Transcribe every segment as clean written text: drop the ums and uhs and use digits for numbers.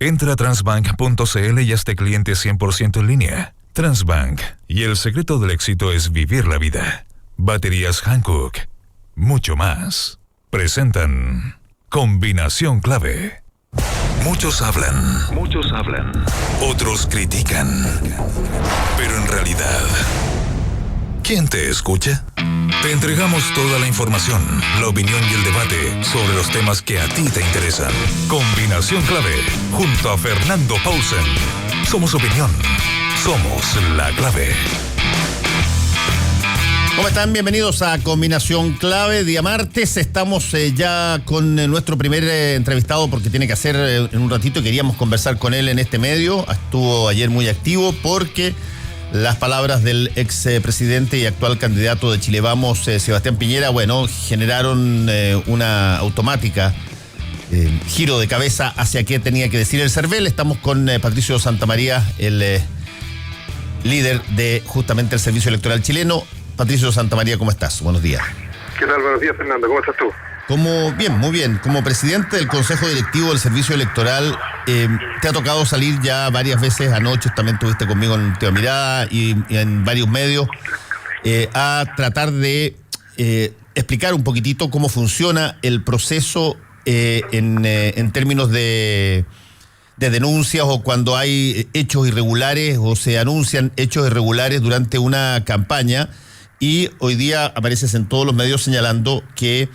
Entra a transbank.cl y hazte cliente 100% en línea. Transbank. Y el secreto del éxito es vivir la vida. Baterías Hankook. Mucho más. Presentan Combinación Clave. Muchos hablan. Otros critican. Pero en realidad, ¿quién te escucha? Te entregamos toda la información, la opinión y el debate sobre los temas que a ti te interesan. Combinación Clave, junto a Fernando Paulsen. Somos opinión. Somos la clave. ¿Cómo están? Bienvenidos a Combinación Clave. Día martes, estamos ya con nuestro primer entrevistado porque tiene que hacer en un ratito. Queríamos conversar con él en este medio. Estuvo ayer muy activo porque las palabras del expresidente y actual candidato de Chile Vamos, Sebastián Piñera, generaron una automática giro de cabeza hacia qué tenía que decir el CERVEL. Estamos con Patricio Santamaría, el líder de justamente el Servicio Electoral chileno. Patricio Santamaría, ¿cómo estás? Buenos días. ¿Qué tal? Buenos días, Fernando. ¿Cómo estás tú? Bien, muy bien. Como presidente del Consejo Directivo del Servicio Electoral, te ha tocado salir ya varias veces, anoche también estuviste conmigo en Última Mirada y en varios medios, a tratar de explicar un poquitito cómo funciona el proceso en términos de denuncias o cuando hay hechos irregulares o se anuncian hechos irregulares durante una campaña. Y hoy día apareces en todos los medios señalando que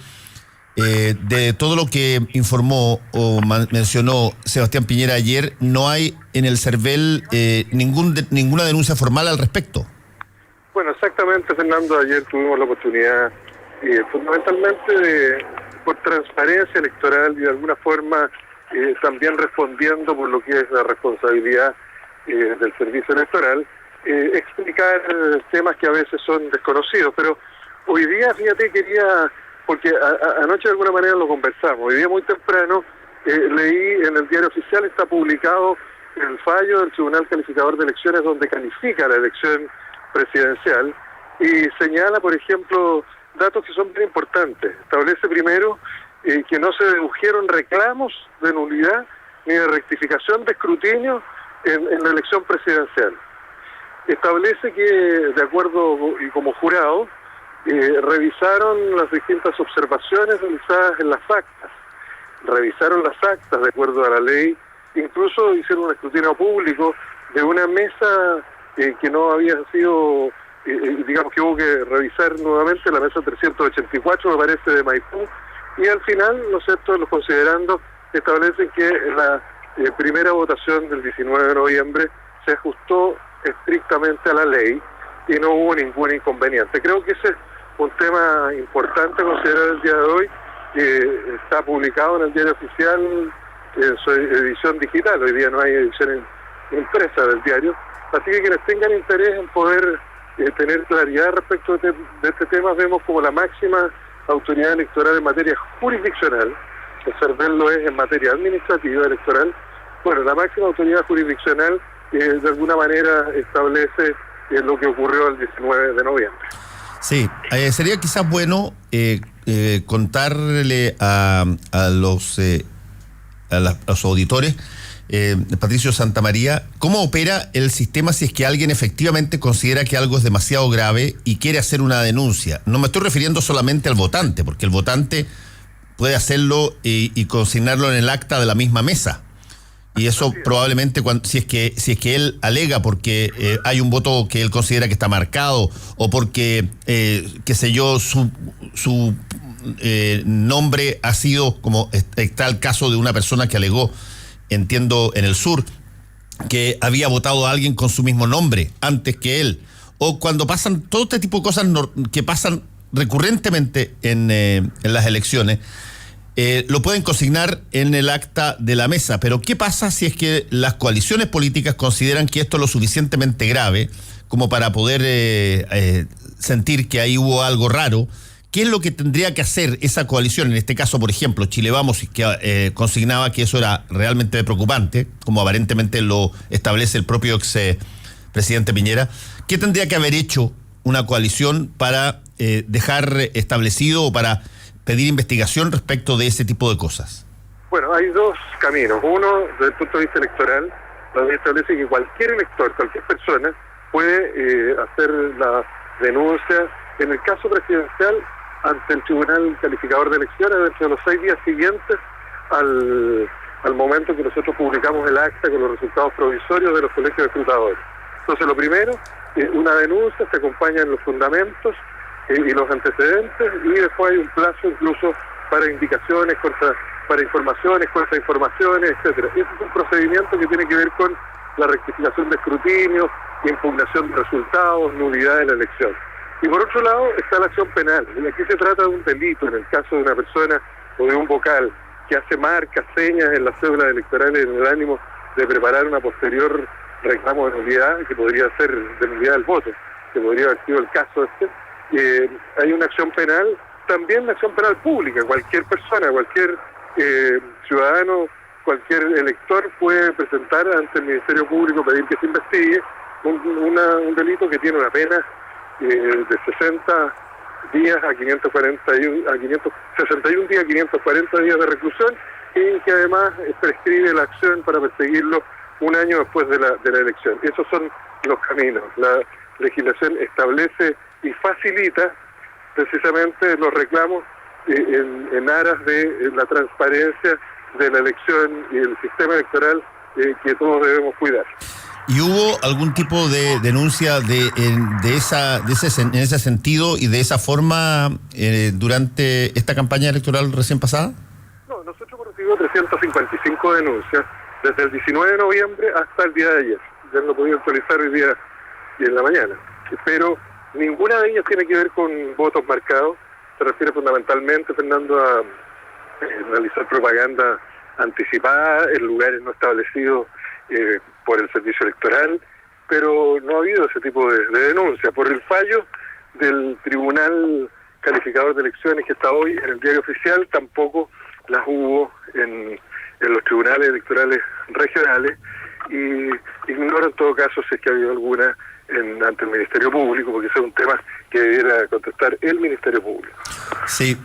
de todo lo que informó o mencionó Sebastián Piñera ayer, no hay en el CERVEL ninguna denuncia formal al respecto. Bueno, exactamente, Fernando. Ayer tuvimos la oportunidad, fundamentalmente por transparencia electoral y de alguna forma también respondiendo por lo que es la responsabilidad del servicio electoral, explicar temas que a veces son desconocidos. Pero hoy día, fíjate, porque anoche de alguna manera lo conversamos, hoy día muy temprano leí en el diario oficial, está publicado el fallo del Tribunal Calificador de Elecciones donde califica la elección presidencial y señala, por ejemplo, datos que son bien importantes. Establece primero que no se dedujeron reclamos de nulidad ni de rectificación de escrutinio en la elección presidencial. Establece que, de acuerdo y como jurado, revisaron las distintas observaciones realizadas en las actas, revisaron las actas de acuerdo a la ley, incluso hicieron un escrutinio público de una mesa que no había sido, digamos que hubo que revisar nuevamente, la mesa 384, me parece, de Maipú, y al final, ¿no es cierto?, los considerando, establecen que la primera votación del 19 de noviembre se ajustó estrictamente a la ley y no hubo ningún inconveniente. Creo que ese es un tema importante a considerar el día de hoy, que está publicado en el diario oficial en su edición digital. Hoy día no hay edición impresa del diario, así que quienes tengan interés en poder tener claridad respecto de este tema, vemos como la máxima autoridad electoral en materia jurisdiccional, el CERVEL lo es en materia administrativa electoral. Bueno, la máxima autoridad jurisdiccional de alguna manera establece lo que ocurrió el 19 de noviembre. Sí, sería quizás bueno contarle a los auditores, Patricio Santamaría, cómo opera el sistema si es que alguien efectivamente considera que algo es demasiado grave y quiere hacer una denuncia. No me estoy refiriendo solamente al votante, porque el votante puede hacerlo y consignarlo en el acta de la misma mesa. Y eso probablemente si es que él alega porque hay un voto que él considera que está marcado o porque, qué sé yo, su nombre ha sido, como está el caso de una persona que alegó, entiendo, en el sur, que había votado a alguien con su mismo nombre antes que él. O cuando pasan todo este tipo de cosas que pasan recurrentemente en las elecciones, lo pueden consignar en el acta de la mesa. Pero ¿qué pasa si es que las coaliciones políticas consideran que esto es lo suficientemente grave como para poder sentir que ahí hubo algo raro? ¿Qué es lo que tendría que hacer esa coalición? En este caso, por ejemplo, Chile Vamos, que consignaba que eso era realmente preocupante, como aparentemente lo establece el propio presidente Piñera. ¿Qué tendría que haber hecho una coalición para dejar establecido o para pedir investigación respecto de ese tipo de cosas? Bueno, hay dos caminos. Uno, desde el punto de vista electoral, la ley establece que cualquier elector, cualquier persona, puede hacer la denuncia, en el caso presidencial, ante el Tribunal Calificador de Elecciones dentro de los 6 días siguientes al momento que nosotros publicamos el acta con los resultados provisorios de los colegios de escrutadores. Entonces, lo primero, una denuncia se acompaña en los fundamentos y los antecedentes, y después hay un plazo incluso para indicaciones, para informaciones, contrainformaciones, etcétera. Ese es un procedimiento que tiene que ver con la rectificación de escrutinio, impugnación de resultados, nulidad de la elección. Y por otro lado está la acción penal. Y aquí se trata de un delito, en el caso de una persona o de un vocal que hace marcas, señas en las cédulas electorales en el ánimo de preparar una posterior reclamo de nulidad, que podría ser de nulidad del voto, que podría haber sido el caso hay una acción penal, también una acción penal pública. Cualquier persona, cualquier ciudadano, cualquier elector puede presentar ante el Ministerio Público, pedir que se investigue un delito que tiene una pena de 60 días a 561 días a 540 días de reclusión, y que además prescribe la acción para perseguirlo un año después de la elección. Esos son los caminos. La legislación establece y facilita precisamente los reclamos en aras de la transparencia de la elección y el sistema electoral que todos debemos cuidar. ¿Y hubo algún tipo de denuncia en ese sentido y de esa forma durante esta campaña electoral recién pasada? No, nosotros hemos recibido 355 denuncias desde el 19 de noviembre hasta el día de ayer. Ya lo he podido actualizar hoy día y en la mañana. Pero ninguna de ellas tiene que ver con votos marcados. Se refiere fundamentalmente, Fernando, a realizar propaganda anticipada en lugares no establecidos por el servicio electoral, pero no ha habido ese tipo de denuncia. Por el fallo del Tribunal Calificador de Elecciones que está hoy en el diario oficial, tampoco las hubo en los tribunales electorales regionales, y ignoro en todo caso si es que ha habido alguna ante el Ministerio Público, porque ese es un tema que debiera contestar el Ministerio Público. Sí,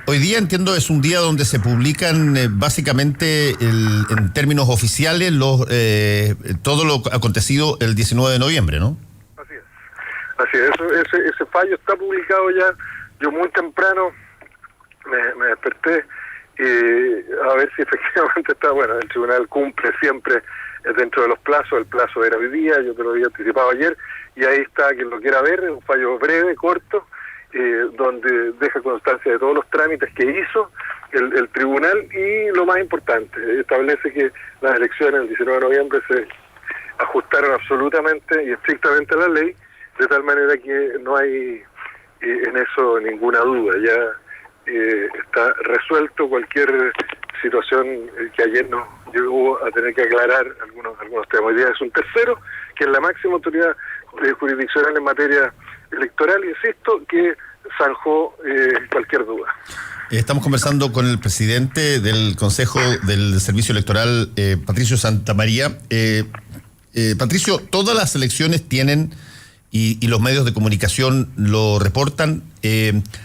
hoy día entiendo es un día donde se publican básicamente en términos oficiales todo lo acontecido el 19 de noviembre, ¿no? Así es. Ese fallo está publicado ya. Yo muy temprano me desperté a ver si efectivamente está, bueno, el tribunal cumple siempre dentro de los plazos. El plazo era hoy día, yo te lo había anticipado ayer, y ahí está, quien lo quiera ver, un fallo breve, corto, donde deja constancia de todos los trámites que hizo el tribunal, y lo más importante, establece que las elecciones del 19 de noviembre se ajustaron absolutamente y estrictamente a la ley, de tal manera que no hay en eso ninguna duda. Ya está resuelto cualquier situación que ayer nos llevó a tener que aclarar algunos temas. Hoy día es un tercero, que es la máxima autoridad jurisdiccional en materia electoral, insisto, que zanjó cualquier duda. Estamos conversando con el presidente del Consejo del Servicio Electoral, Patricio Santamaría. Patricio, todas las elecciones tienen, y los medios de comunicación lo reportan,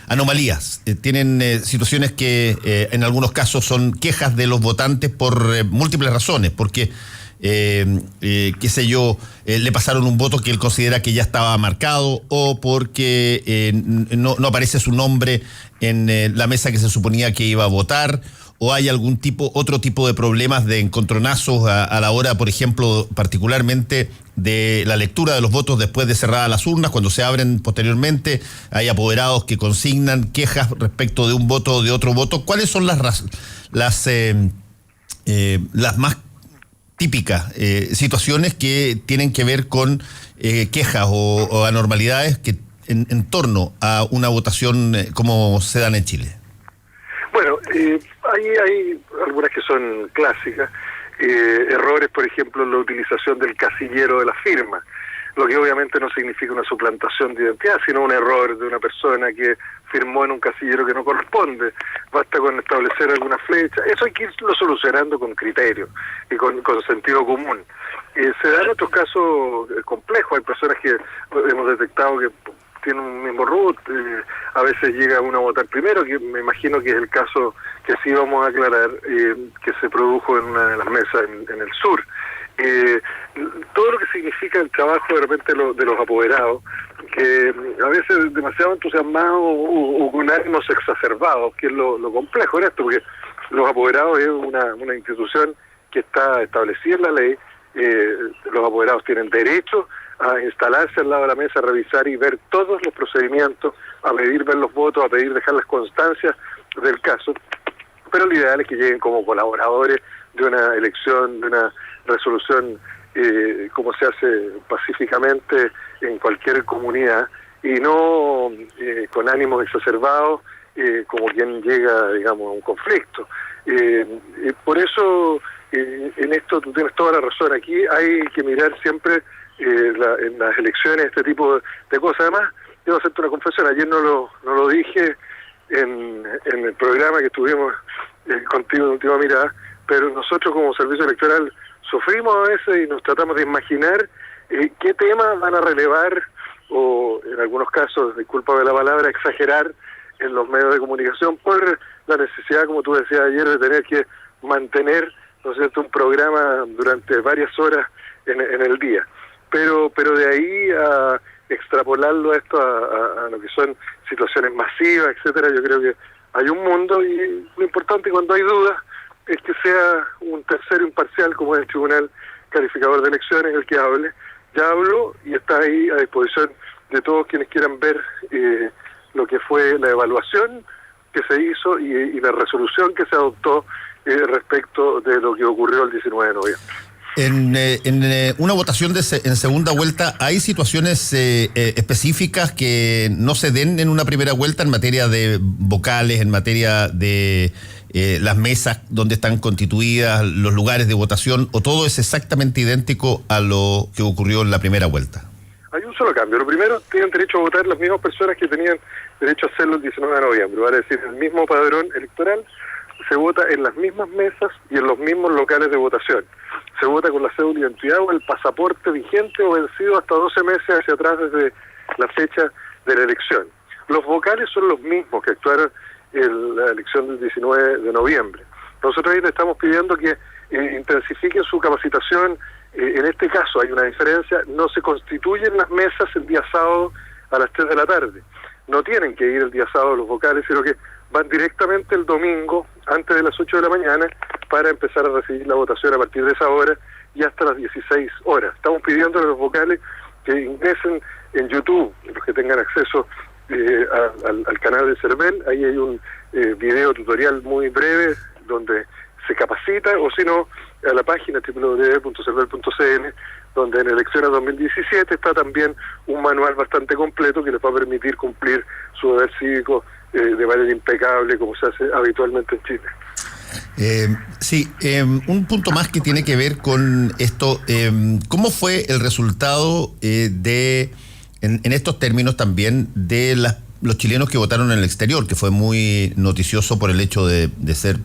anomalías. Tienen situaciones que en algunos casos son quejas de los votantes por múltiples razones, porque qué sé yo, le pasaron un voto que él considera que ya estaba marcado, o porque no aparece su nombre en la mesa que se suponía que iba a votar, o hay otro tipo de problemas de encontronazos a la hora, por ejemplo, particularmente de la lectura de los votos después de cerradas las urnas. Cuando se abren posteriormente, hay apoderados que consignan quejas respecto de un voto o de otro voto. ¿Cuáles son las más típicas situaciones que tienen que ver con quejas o anormalidades que en torno a una votación como se dan en Chile? Bueno, hay algunas que son clásicas. Errores, por ejemplo, en la utilización del casillero de la firma, lo que obviamente no significa una suplantación de identidad, sino un error de una persona que firmó en un casillero que no corresponde. Basta con establecer alguna flecha. Eso hay que irlo solucionando con criterio y con sentido común. Se dan otros casos complejos. Hay personas que hemos detectado que tiene un mismo root, a veces llega uno a votar primero, que me imagino que es el caso que sí vamos a aclarar, que se produjo en una de las mesas en el sur. Todo lo que significa el trabajo de repente de los apoderados, que a veces demasiado entusiasmados o con ánimos exacerbados, que es lo complejo en esto, porque los apoderados es una institución que está establecida en la ley. Los apoderados tienen derecho a instalarse al lado de la mesa, a revisar y ver todos los procedimientos, a pedir ver los votos, a pedir dejar las constancias del caso, pero lo ideal es que lleguen como colaboradores de una elección, de una resolución, como se hace pacíficamente en cualquier comunidad, y no con ánimos exacerbados, como quien llega, digamos, a un conflicto. Por eso, en esto tú tienes toda la razón. Aquí hay que mirar siempre en las elecciones este tipo de cosas. Además, debo hacerte una confesión, ayer no lo dije en el programa que estuvimos contigo en Última Mirada, pero nosotros como servicio electoral sufrimos a veces y nos tratamos de imaginar qué temas van a relevar o, en algunos casos, discúlpame la palabra, exagerar en los medios de comunicación por la necesidad, como tú decías ayer, de tener que mantener, ¿no es cierto?, un programa durante varias horas en el día. Pero de ahí a extrapolarlo a esto a lo que son situaciones masivas, etcétera, yo creo que hay un mundo, y lo importante cuando hay dudas es que sea un tercero imparcial, como es el Tribunal Calificador de Elecciones, el que hable. Ya habló y está ahí a disposición de todos quienes quieran ver lo que fue la evaluación que se hizo y la resolución que se adoptó respecto de lo que ocurrió el 19 de noviembre. En una votación en segunda vuelta, ¿hay situaciones específicas que no se den en una primera vuelta en materia de vocales, en materia de las mesas donde están constituidas, los lugares de votación, o todo es exactamente idéntico a lo que ocurrió en la primera vuelta? Hay un solo cambio. Lo primero, tienen derecho a votar las mismas personas que tenían derecho a hacerlo el 19 de noviembre. Vale decir, el mismo padrón electoral se vota en las mismas mesas y en los mismos locales de votación. Se vota con la cédula de identidad o el pasaporte vigente o vencido hasta 12 meses hacia atrás desde la fecha de la elección. Los vocales son los mismos que actuaron en la elección del 19 de noviembre. Nosotros ahí le estamos pidiendo que intensifiquen su capacitación. En este caso hay una diferencia, no se constituyen las mesas el día sábado a las 3 de la tarde. No tienen que ir el día sábado los vocales, sino que van directamente el domingo antes de las 8 de la mañana para empezar a recibir la votación a partir de esa hora y hasta las 16 horas. Estamos pidiendo a los vocales que ingresen en YouTube, los que tengan acceso al canal de CERVEL. Ahí hay un video tutorial muy breve donde se capacita, o si no, a la página www.cervel.cl, donde en elecciones 2017 está también un manual bastante completo que les va a permitir cumplir su deber cívico de manera impecable, como se hace habitualmente en Chile. Un punto más que tiene que ver con esto. ¿Cómo fue el resultado en estos términos también de los chilenos que votaron en el exterior, que fue muy noticioso por el hecho de ser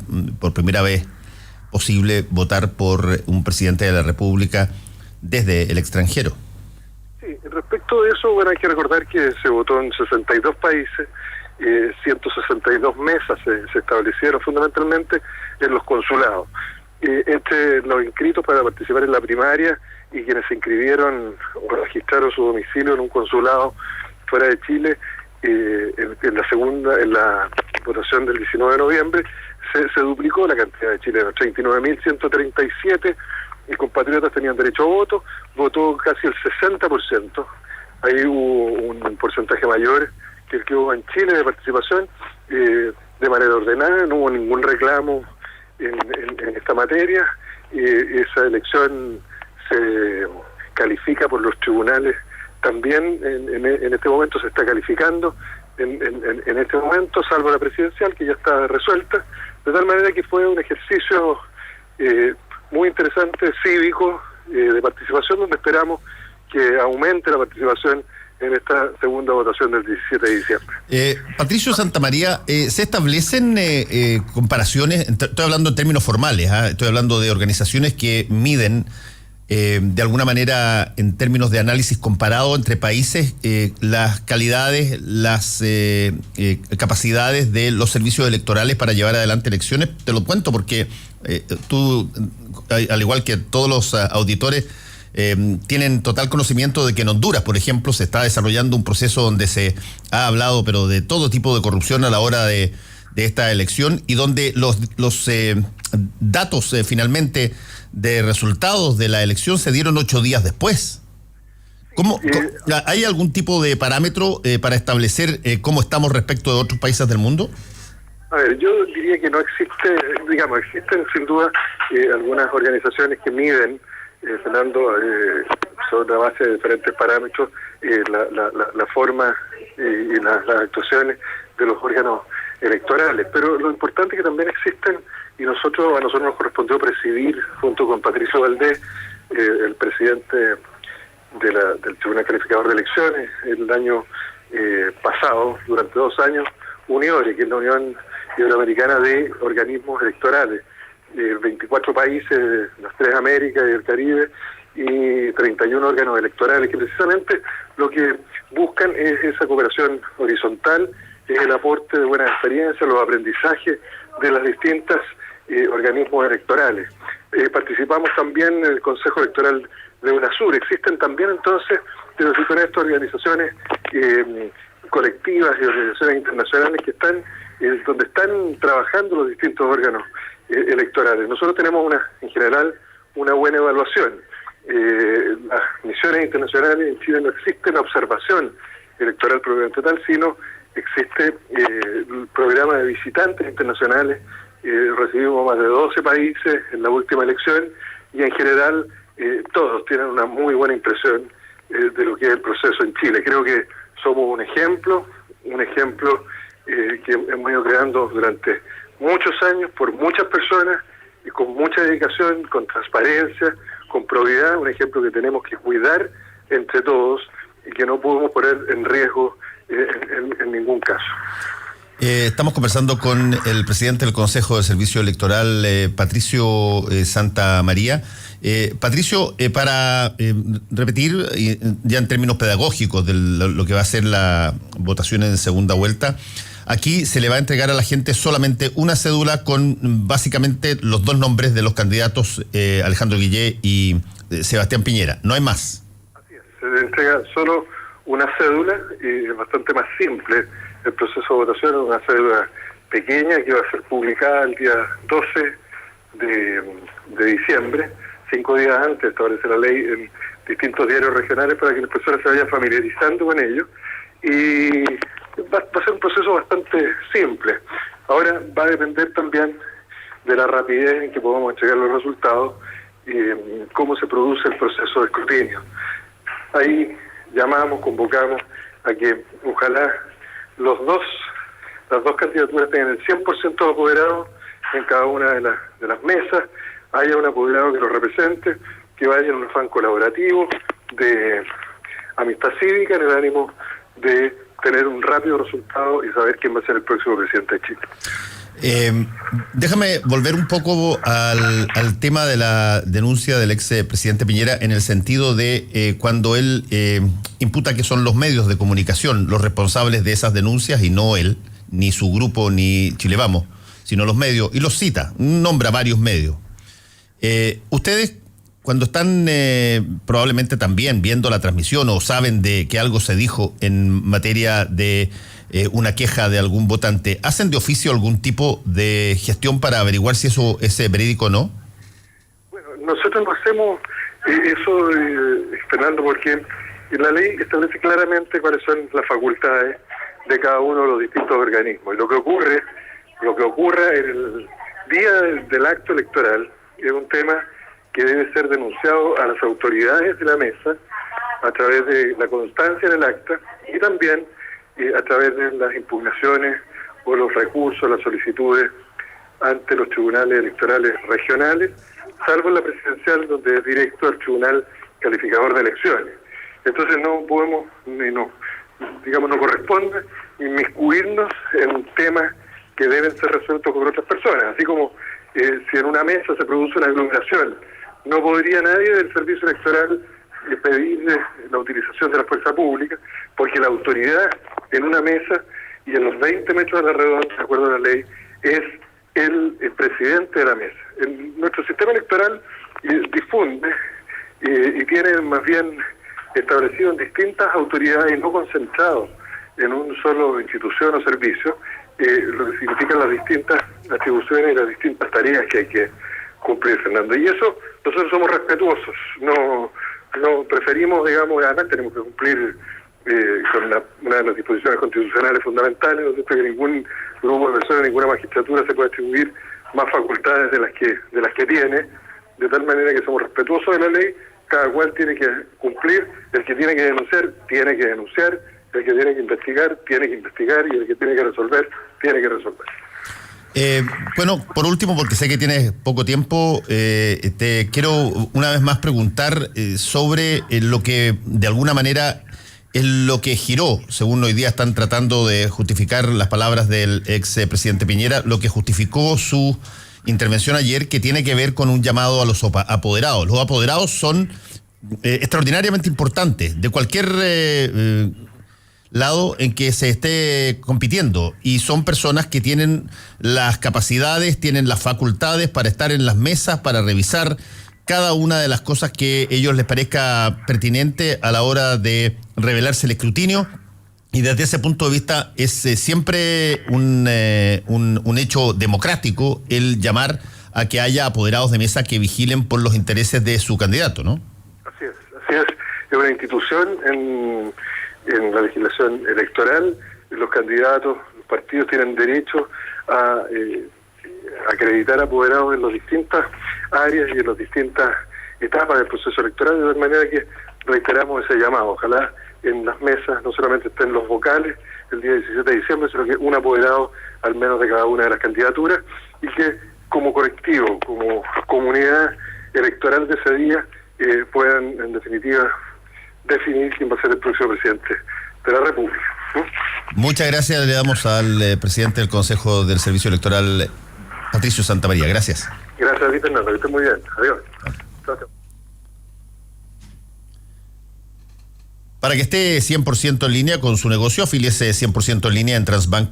por primera vez posible votar por un presidente de la República desde el extranjero? Sí, respecto de eso, bueno, hay que recordar que se votó en 62 países, 162 mesas se establecieron fundamentalmente en los consulados. Entre los inscritos para participar en la primaria y quienes se inscribieron o registraron su domicilio en un consulado fuera de Chile, en la votación del 19 de noviembre, se duplicó la cantidad de chilenos, 39.137 compatriotas tenían derecho a voto, votó casi el 60%, ahí hubo un porcentaje mayor que el que hubo en Chile de participación, de manera ordenada, no hubo ningún reclamo en esta materia. Esa elección se califica por los tribunales también, en este momento se está calificando en este momento, salvo la presidencial, que ya está resuelta, de tal manera que fue un ejercicio muy interesante, cívico, de participación, donde esperamos que aumente la participación en esta segunda votación del 17 de diciembre. Patricio Santamaría, ¿se establecen comparaciones? Estoy hablando en términos formales, estoy hablando de organizaciones que miden de alguna manera, en términos de análisis comparado entre países, las calidades, las capacidades de los servicios electorales para llevar adelante elecciones? Te lo cuento porque tú, al igual que todos los auditores, tienen total conocimiento de que en Honduras, por ejemplo, se está desarrollando un proceso donde se ha hablado, pero de todo tipo de corrupción a la hora de esta elección, y donde los datos finalmente de resultados de la elección se dieron 8 días después. ¿Hay algún tipo de parámetro para establecer cómo estamos respecto de otros países del mundo? A ver, yo diría que no existe, existen sin duda algunas organizaciones que miden, Fernando, sobre la base de diferentes parámetros, la forma y las actuaciones de los órganos electorales, pero lo importante es que también existen, y a nosotros nos correspondió presidir junto con Patricio Valdés, el presidente del Tribunal Calificador de Elecciones, el año pasado, durante 2 años, UNIORE, que es la Unión Iberoamericana de Organismos Electorales, 24 países de las 3 Américas y el Caribe, y 31 órganos electorales, que precisamente lo que buscan es esa cooperación horizontal, es el aporte de buenas experiencias, los aprendizajes de las distintas organismos electorales. Participamos también en el Consejo Electoral de UNASUR. Existen también entonces, con estas organizaciones colectivas y organizaciones internacionales que están donde están trabajando los distintos órganos electorales. Nosotros tenemos en general una buena evaluación. Las misiones internacionales en Chile no existe la observación electoral propiamente tal, sino existe el programa de visitantes internacionales. Recibimos más de 12 países en la última elección, y en general todos tienen una muy buena impresión de lo que es el proceso en Chile. Creo que somos un ejemplo que hemos ido creando durante muchos años por muchas personas y con mucha dedicación, con transparencia, con probidad, un ejemplo que tenemos que cuidar entre todos y que no podemos poner en riesgo en ningún caso. Estamos conversando con el presidente del Consejo de Servicio Electoral, Patricio Santamaría. Patricio, para repetir ya en términos pedagógicos de lo que va a ser la votación en segunda vuelta, aquí se le va a entregar a la gente solamente una cédula con básicamente los 2 nombres de los candidatos, Alejandro Guillé y Sebastián Piñera. No hay más. Así es, se le entrega solo una cédula, y es bastante más simple el proceso de votación. Es una cédula pequeña que va a ser publicada el día 12 de diciembre, 5 días antes establece la ley, en distintos diarios regionales para que las personas se vayan familiarizando con ello, y va a ser un proceso bastante simple. Ahora va a depender también de la rapidez en que podamos entregar los resultados y cómo se produce el proceso de escrutinio. Ahí convocamos a que ojalá las dos candidaturas tengan el 100% de apoderados en cada una de las mesas, haya un apoderado que los represente, que vaya en un afán colaborativo, de amistad cívica, en el ánimo de tener un rápido resultado y saber quién va a ser el próximo presidente de Chile. Déjame volver un poco al tema de la denuncia del ex presidente Piñera, en el sentido de cuando él imputa que son los medios de comunicación los responsables de esas denuncias, y no él, ni su grupo, ni Chile Vamos, sino los medios, y los cita, nombra varios medios. Ustedes, cuando están probablemente también viendo la transmisión o saben de que algo se dijo en materia de una queja de algún votante, ¿hacen de oficio algún tipo de gestión para averiguar si eso es verídico o no? Bueno, nosotros no hacemos eso, Fernando, porque la ley establece claramente cuáles son las facultades de cada uno de los distintos organismos. Y lo que ocurra en el día del acto electoral es un tema que debe ser denunciado a las autoridades de la mesa a través de la constancia en el acta, y también a través de las impugnaciones o los recursos, las solicitudes ante los tribunales electorales regionales, salvo en la presidencial, donde es directo al Tribunal Calificador de Elecciones. Entonces no podemos, no corresponde inmiscuirnos en temas que deben ser resueltos por otras personas, así como si en una mesa se produce una aglomeración No podría nadie del servicio electoral pedir la utilización de la fuerza pública, porque la autoridad en una mesa y en los 20 metros de la redonda, de acuerdo a la ley, es el presidente de la mesa. Nuestro sistema electoral difunde y tiene más bien establecido en distintas autoridades y no concentrado en un solo institución o servicio, lo que significan las distintas atribuciones y las distintas tareas que hay que cumplir, Fernando. Y eso, nosotros somos respetuosos, no preferimos, digamos, además tenemos que cumplir con una de las disposiciones constitucionales fundamentales, donde que ningún grupo de personas, ninguna magistratura se puede atribuir más facultades de las que tiene, de tal manera que somos respetuosos de la ley, cada cual tiene que cumplir, el que tiene que denunciar, tiene que denunciar, el que tiene que investigar, tiene que investigar, y el que tiene que resolver, tiene que resolver. Bueno, por último, porque sé que tienes poco tiempo, te quiero una vez más preguntar sobre lo que de alguna manera es lo que giró, según hoy día están tratando de justificar las palabras del ex presidente Piñera, lo que justificó su intervención ayer, que tiene que ver con un llamado a los apoderados. Los apoderados son extraordinariamente importantes de cualquier lado en que se esté compitiendo, y son personas que tienen las capacidades, tienen las facultades para estar en las mesas, para revisar cada una de las cosas que ellos les parezca pertinente a la hora de revelarse el escrutinio, y desde ese punto de vista es siempre un hecho democrático el llamar a que haya apoderados de mesa que vigilen por los intereses de su candidato, ¿no? Así es. Es una institución en la legislación electoral. Los candidatos, los partidos tienen derecho a acreditar apoderados en las distintas áreas y en las distintas etapas del proceso electoral, de tal manera que reiteramos ese llamado. Ojalá en las mesas no solamente estén los vocales el día 17 de diciembre, sino que un apoderado al menos de cada una de las candidaturas, y que como colectivo, como comunidad electoral de ese día, puedan en definitiva definir quién va a ser el próximo presidente de la República. Muchas gracias le damos al presidente del Consejo del Servicio Electoral, Patricio Santamaría. Gracias. Gracias a ti, Fernando, que estés muy bien. Adiós. Chao. Para que esté 100% en línea con su negocio, afíliese 100% en línea en Transbank.